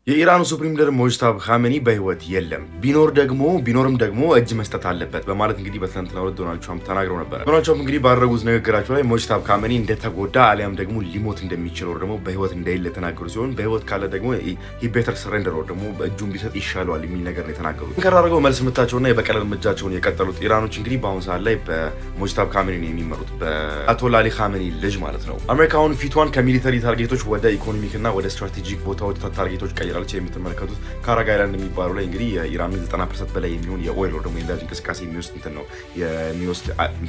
የኢራኑ ሱፕሪም ሊደር ሙጅታባ ኻሜኒ በህይወት የለም። ቢኖርም ደግሞ እጅ መስጠት አለበት በማለት እንግዲህ በትናንትናው ዕለት ዶናልድ ትራምፕ ተናግረው ነበር። ዶናልድ ትራምፕ እንግዲህ ባደረጉት ንግግራቸው ላይ ሙጅታባ ኻሜኒ እንደተጎዳ አሊያም ደግሞ ሊሞት እንደሚችል ወር ደግሞ በህይወት እንደሌለ ተናገሩ ሲሆን በህይወት ካለ ደግሞ ሂ ቤተር ሰሬንደር ወር ደግሞ እጁን ቢሰጥ ይሻለዋል የሚል ነገር ነው የተናገሩት። ከራረገው መልስ ምታቸውና የበቀል እርምጃቸውን የቀጠሉት ኢራኖች እንግዲህ በአሁኑ ሰዓት ላይ በሙጅታባ ኻሜኒ ነው የሚመሩት፣ በአያቶላ አሊ ኻሜኒ ልጅ ማለት ነው። አሜሪካውን ፊቷን ከሚሊተሪ ታርጌቶች ወደ ኢኮኖሚክና ወደ ስትራቴጂክ ቦታዎች ታርጌቶች ቀይራለች። የምትመለከቱት ካራጋ አይላንድ የሚባለው ላይ እንግዲህ የኢራን 90% በላይ የሚሆን የኦይል ወር ደግሞ የነዳጅ እንቅስቃሴ የሚወስድ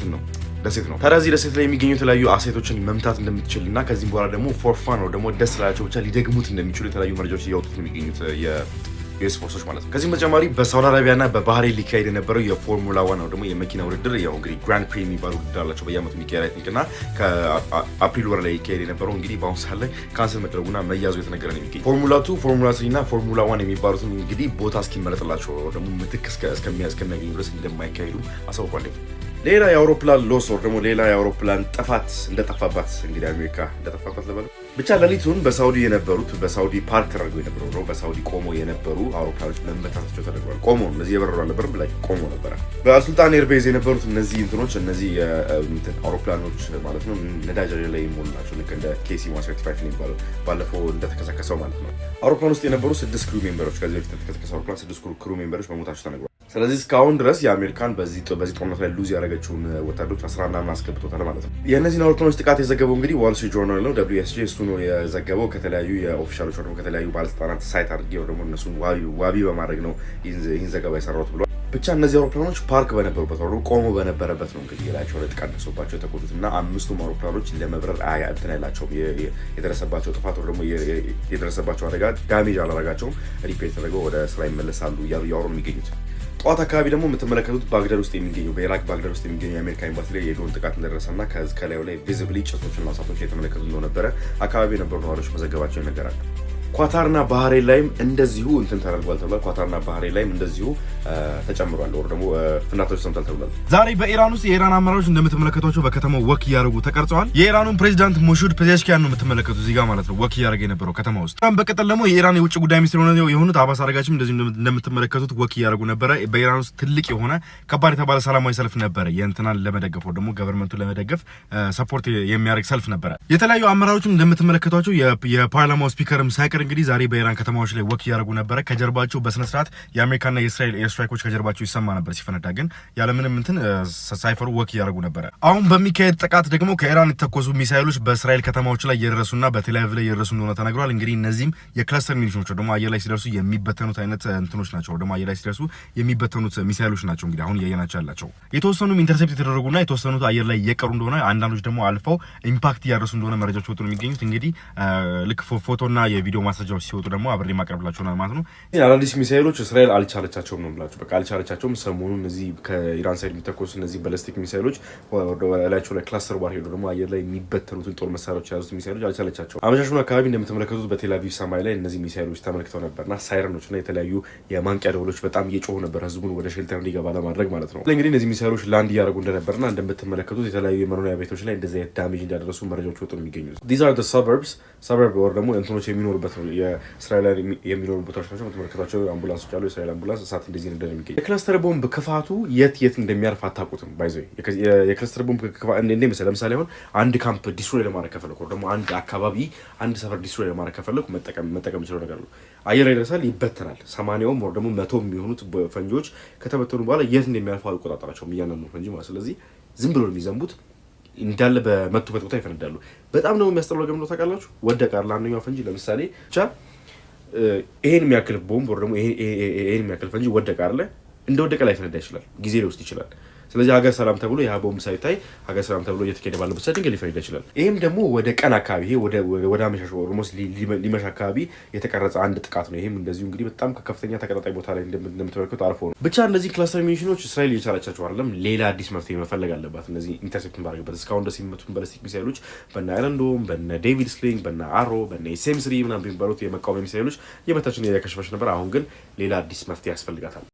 ነው ደሴት ነው። ታዲያ እዚህ ደሴት ላይ የሚገኙ የተለያዩ አሴቶችን መምታት እንደምትችል እና ከዚህም በኋላ ደግሞ ፎር ፋን ነው ደግሞ ደስ ላላቸው ብቻ ሊደግሙት እንደሚችሉ የተለያዩ መረጃዎች እያወጡት ነው የሚገኙት ዩኤስ ፎርሶች ማለት ነው። ከዚህም በተጨማሪ በሳውዲ አረቢያና በባህሬን ሊካሄድ የነበረው የፎርሙላ 1 ነው ደግሞ የመኪና ውድድር ያው እንግዲህ ግራንድ ፕሪ የሚባሉ ውድድር አላቸው በየዓመቱ የሚካሄድ አይተንክና ከአፕሪል ወር ላይ ይካሄድ የነበረው እንግዲህ በአሁኑ ሰዓት ላይ ካንሰል መደረጉና መያዙ የተነገረ ነው የሚገኝ። ፎርሙላ 2፣ ፎርሙላ 3 እና ፎርሙላ 1 የሚባሉትን እንግዲህ ቦታ እስኪመረጥላቸው ደግሞ ምትክ እስከሚያገኙ ድረስ እንደማይካሄዱ አሳውቋል። ሌላ የአውሮፕላን ሎስ ወር ደግሞ ሌላ የአውሮፕላን ጥፋት እንደጠፋባት እንግዲህ አሜሪካ እንደጠፋባት ለበለ ብቻ ሌሊቱን በሳውዲ ፓርክ ተደርገው የነበሩ ነው በሳውዲ ቆሞ የነበሩ አውሮፕላኖች መመታታቸው ተደርጓል። ቆሞ እነዚህ የበረሩ አልነበረም ላይ ቆሞ ነበረ። በአልሱልጣን ኤርቤዝ የነበሩት እነዚህ አውሮፕላኖች ማለት ነው ነዳጅ ላይ የሚሞሉ ናቸው። ልክ እንደ KC-135 የሚባለው ባለፈው እንደተከሰከሰው ማለት ነው። አውሮፕላን ውስጥ የነበሩ 6 ክሩ ሜምበሮች ከዚህ በፊት የተከሰከሰ አውሮፕላን 6 ክሩ ሜምበሮች መሞታቸው ተነግሯል። ስለዚህ እስካሁን ድረስ የአሜሪካን በዚህ ጦርነት ላይ ሉዝ ያደረገችውን ወታደሮች 11 ምናምን አስገብቶታል ማለት ነው። የእነዚህን አውሮፕላኖች ጥቃት የዘገበው እንግዲህ ዋል ስትሪት ጆርናል ነው WSJ እሱ ነው የዘገበው። ከተለያዩ የኦፊሻሎች ደግሞ ከተለያዩ ባለስልጣናት ሳይት አድርጌው ደግሞ እነሱን ዋቢ በማድረግ ነው ይህን ዘገባ የሰራሁት ብሏል። ብቻ እነዚህ አውሮፕላኖች ፓርክ በነበሩበት ወር ቆሞ በነበረበት ነው እንግዲህ የላቸው ላይ ጥቃት ደርሶባቸው የተጎዱት እና 5ቱም አውሮፕላኖች ለመብረር እንትን አይላቸውም። የደረሰባቸው ጥፋት ወር ደግሞ የደረሰባቸው አደጋ ዳሜጅ አላረጋቸውም። ሪፔር ተደርገው ወደ ስራ ይመለሳሉ እያሉ እያወሩ የሚገኙት። ጠዋት አካባቢ ደግሞ የምትመለከቱት ባግዳድ ውስጥ የሚገኘው በኢራቅ ባግዳድ ውስጥ የሚገኘው የአሜሪካ ኤምባሲ ላይ የድሮን ጥቃት እንደደረሰና ከላዩ ላይ ቪዚብሊ ጭሶችና እሳቶች የተመለከቱ እንደነበረ አካባቢ የነበሩ ነዋሪዎች መዘገባቸው ይነገራል። ኳታርና ባህሬን ላይም እንደዚሁ እንትን ተደርጓል ተብሏል። ኳታርና ባህሬን ላይም እንደዚሁ ተጨምሯል ወር ደግሞ ፍንዳታዎች ሰምተል ተብሏል። ዛሬ በኢራን ውስጥ የኢራን አመራሮች እንደምትመለከቷቸው በከተማው ወክ እያደረጉ ተቀርጸዋል። የኢራኑን ፕሬዚዳንት ሞሹድ ፔዜሽኪያን ነው የምትመለከቱት እዚህ ጋር ማለት ነው ወክ እያደረገ የነበረው ከተማ ውስጥ። በቀጠል ደግሞ የኢራን የውጭ ጉዳይ ሚኒስትር የሆኑት አባስ አረጋችም እንደዚህ እንደምትመለከቱት ወክ እያደረጉ ነበረ። በኢራን ውስጥ ትልቅ የሆነ ከባድ የተባለ ሰላማዊ ሰልፍ ነበረ። የእንትናን ለመደገፍ ወር ደግሞ ገቨርንመንቱን ለመደገፍ ሰፖርት የሚያደርግ ሰልፍ ነበረ። የተለያዩ አመራሮችም እንደምትመለከቷቸው የፓርላማው ስፒከርም ሳይቀር እንግዲህ ዛሬ በኢራን ከተማዎች ላይ ወክ እያደረጉ ነበረ። ከጀርባቸው በስነ ስርዓት የአሜሪካና የእስራኤል ኤርስትራይኮች ከጀርባቸው ይሰማ ነበር ሲፈነዳ፣ ግን ያለምንም እንትን ሳይፈሩ ወክ እያደረጉ ነበረ። አሁን በሚካሄድ ጥቃት ደግሞ ከኢራን የተተኮሱ ሚሳይሎች በእስራኤል ከተማዎች ላይ እየደረሱና በቴል አቪቭ ላይ እየደረሱ እንደሆነ ተነግሯል። እንግዲህ እነዚህም የክለስተር ሚኒሽኖች ደግሞ አየር ላይ ሲደርሱ የሚበተኑት አይነት እንትኖች ናቸው። ደግሞ አየር ላይ ሲደርሱ የሚበተኑት ሚሳይሎች ናቸው። እንግዲህ አሁን እያየናቸው ያላቸው የተወሰኑም ኢንተርሴፕት የተደረጉና የተወሰኑት አየር ላይ እየቀሩ እንደሆነ፣ አንዳንዶች ደግሞ አልፈው ኢምፓክት እያደረሱ እንደሆነ መረጃዎች ወጡ ነው የሚገኙት። እንግዲህ ልክ ፎቶና የቪዲዮ ማስረጃዎች ሲወጡ ደግሞ አብሬ ማቅረብላችሁ ነው ማለት ነው። አዳዲስ ሚሳይሎች እስራኤል አልቻለቻቸውም ነው ብላችሁ በቃ አልቻለቻቸውም። ሰሞኑን እዚህ ከኢራን ሳይድ የሚተኮሱ እነዚህ ባሊስቲክ ሚሳይሎች ወላቸው ላይ ክላስተር ዋር ሄዶ ደግሞ አየር ላይ የሚበተኑትን ጦር መሳሪያዎች የያዙት ሚሳይሎች አልቻለቻቸውም። አመሻሹን አካባቢ እንደምትመለከቱት በቴል አቪቭ ሰማይ ላይ እነዚህ ሚሳይሎች ተመልክተው ነበርና ሳይረኖች እና የተለያዩ የማንቂያ ደወሎች በጣም እየጮሁ ነበር ህዝቡን ወደ ሼልተር እንዲገባ ለማድረግ ማለት ነው። እንግዲህ እነዚህ ሚሳይሎች ላንድ እያደረጉ እንደነበርና እንደምትመለከቱት የተለያዩ የመኖሪያ ቤቶች ላይ እንደዚህ ዳሜጅ እንዳደረሱ መረጃዎች ወጡ ነው የሚገኙት። ዲዝ አር ዘ ሰበርብ ወር ደግሞ እንትኖች የሚኖሩበት ነው የእስራኤል የሚኖሩ ቦታዎች ናቸው። የምትመለከቷቸው አምቡላንሶች አሉ። የእስራኤል አምቡላንስ እሳት እንደዚህ እንደሆነ የሚገኝ የክለስተር ቦምብ ክፋቱ የት እንደሚያርፍ አታውቁትም። ባይዘ የክለስተር ቦምብ ክፋት እንደ መሰለህ ለምሳሌ አሁን አንድ ካምፕ ዲስትሮይ ለማድረግ ከፈለኩ ደግሞ አንድ አካባቢ አንድ ሰፈር ዲስትሮይ ለማድረግ ከፈለኩ መጠቀም ይችላል ነገር ነው። አየር ላይ ይደርሳል፣ ይበተናል። 80ም ወር ደግሞ 100 የሚሆኑት ፈንጂዎች ከተበተኑ በኋላ የት እንደሚያርፉ አልቆጣጠራቸውም እያንዳንዱ ፈንጂ ማለት። ስለዚህ ዝም ብሎ የሚዘንቡት እንዳለ በመቱበት ቦታ ይፈነዳሉ። በጣም ነው የሚያስጠላው። ገምዶ ታውቃላችሁ ወደቀ አይደል አንደኛው ፈንጂ ለምሳሌ ብቻ ይሄን የሚያክል ቦምብ ወር ደግሞ ይሄን የሚያክል ፈንጂ ወደቀ አይደል እንደወደቀ ላይ ፈነዳ ይችላል፣ ጊዜ ሊወስድ ይችላል። ስለዚህ ሀገር ሰላም ተብሎ ያ ቦምብ ሳይታይ ሀገር ሰላም ተብሎ እየተካሄደ ባለበት ሰዓት ድንገት ሊፈነዳ ይችላል። ይሄም ደግሞ ወደ ቀን አካባቢ ይሄ ወደ አመሻሽ ኦልሞስት ሊመሽ አካባቢ የተቀረጸ አንድ ጥቃት ነው። ይሄም እንደዚሁ እንግዲህ በጣም ከፍተኛ ተቀጣጣይ ቦታ ላይ እንደምትመለከቱ አልፎ ነው። ብቻ እነዚህ ክላስተር ሚኒሽኖች እስራኤል እየቻለቻቸው አይደለም፣ ሌላ አዲስ መፍትሄ መፈለግ አለባት። እነዚህ ኢንተርሴፕት ማድረግበት እስካሁን ድረስ የሚመቱት ባሊስቲክ ሚሳይሎች በነ አይረንዶም፣ በነ ዴቪድ ስሊንግ፣ በነ አሮ፣ በነ ኤስኤም3 ምናምን የሚባሉት የመቃወሚያ ሚሳይሎች የመታችን ያከሽፈሽ ነበር። አሁን ግን ሌላ አዲስ መፍትሄ ያስፈልጋታል።